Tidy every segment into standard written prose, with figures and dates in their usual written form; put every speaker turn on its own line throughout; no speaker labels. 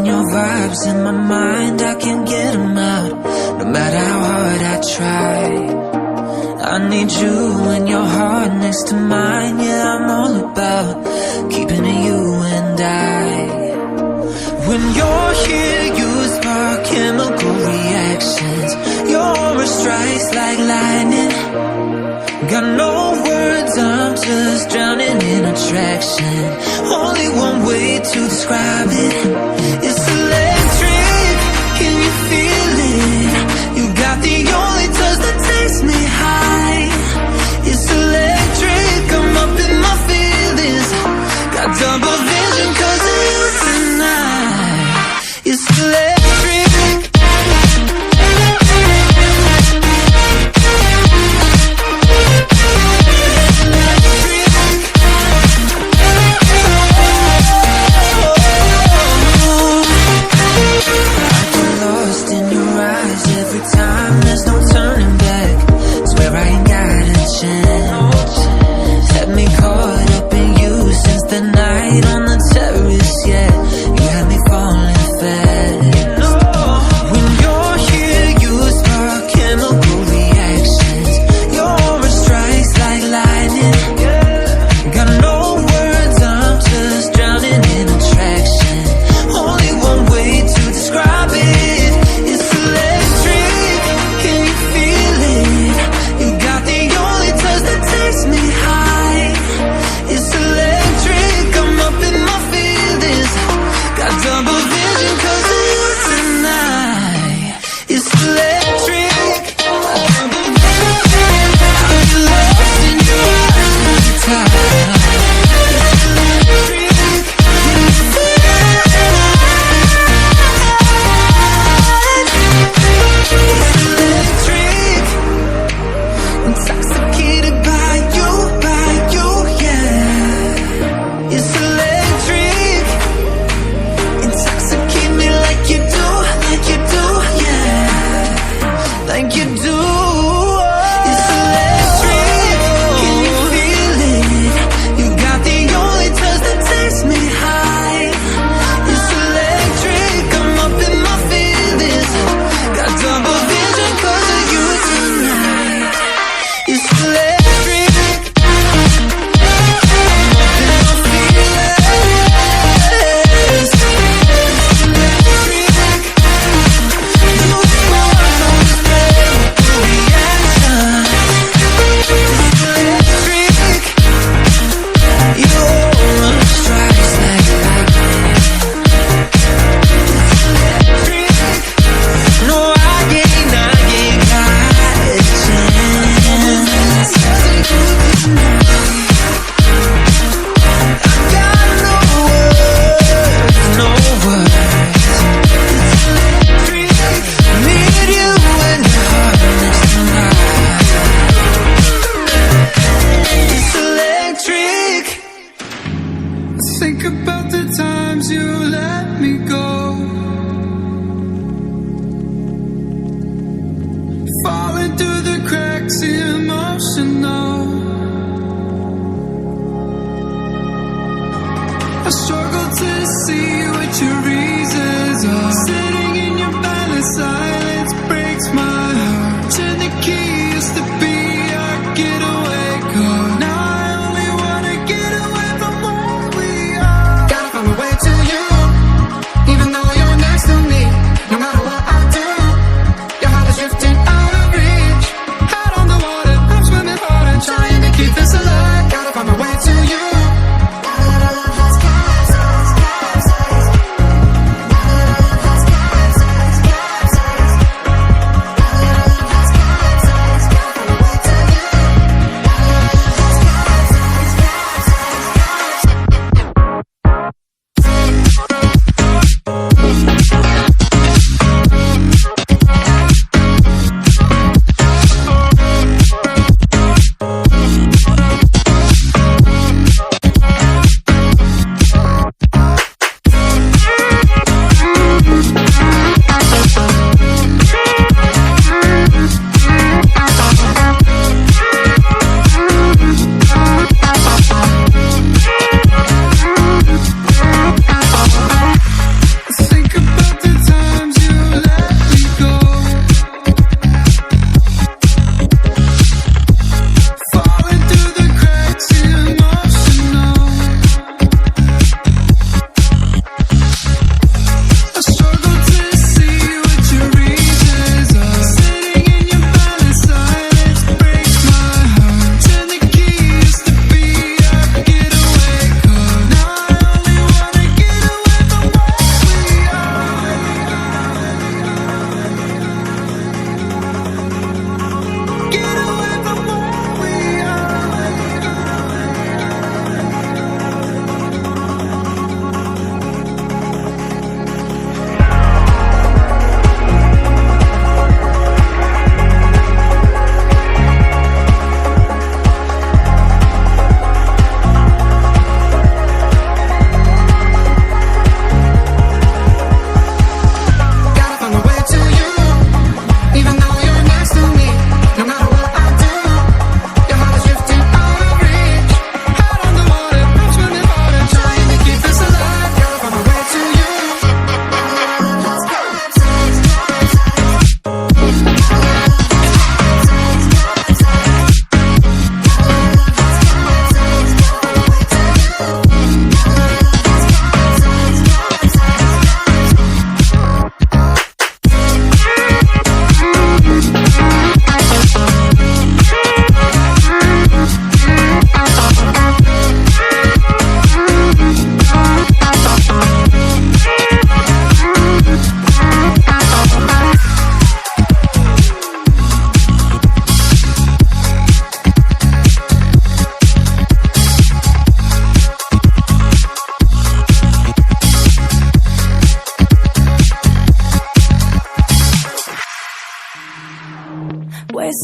your vibes in my mind, I can't get them out, no matter how hard I try. I need you and your heart next to mine. Yeah, I'm all about keeping it you and I. When you're here, you spark chemical reactions. Your aura strikes like lightning. Got no words, I'm just drowning in attraction. Only one way to describe it. It's electric, can you feel it? You got the only touch that takes me high. It's electric, I'm up in my feelings. Got double vision 'cause of you tonight. It's electric.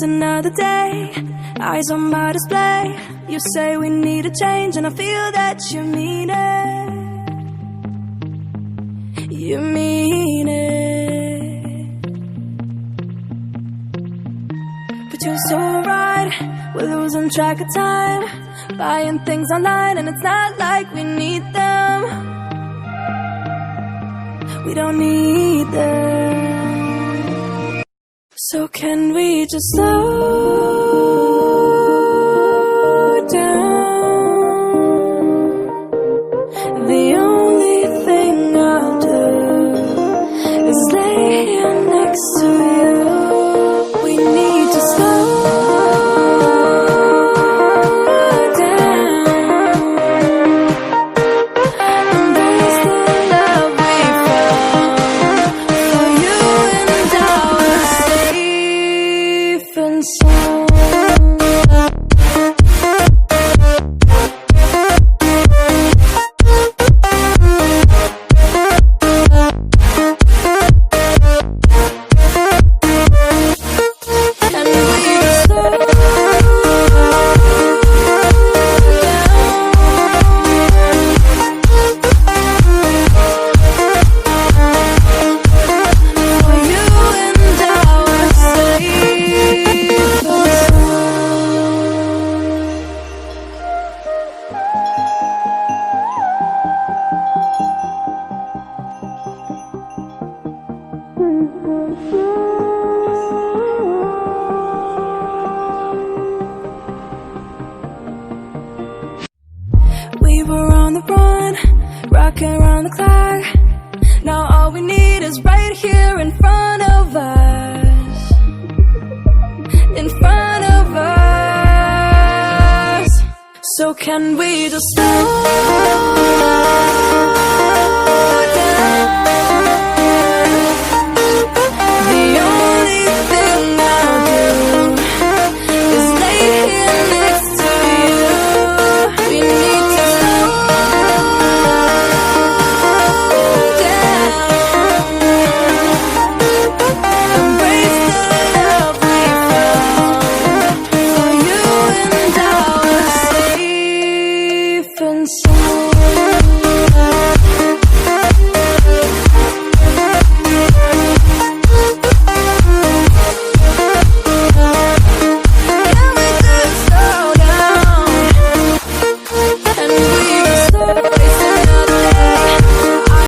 Just another day, eyes on my display. You say we need a change, and I feel that you mean it. You mean it. But you're so right, we're losing track of time, buying things online, and it's not like we need them. We don't need them. So can we just slow down? The only thing I'll do is lay here next to you. We need to slow down. Embrace the love we found. For you and I were safe and sound. And we just slow down. For you and I were safe and we were on the run, rocking around the clock. Now all we need is right here in front of us. In front of us. So can we just slow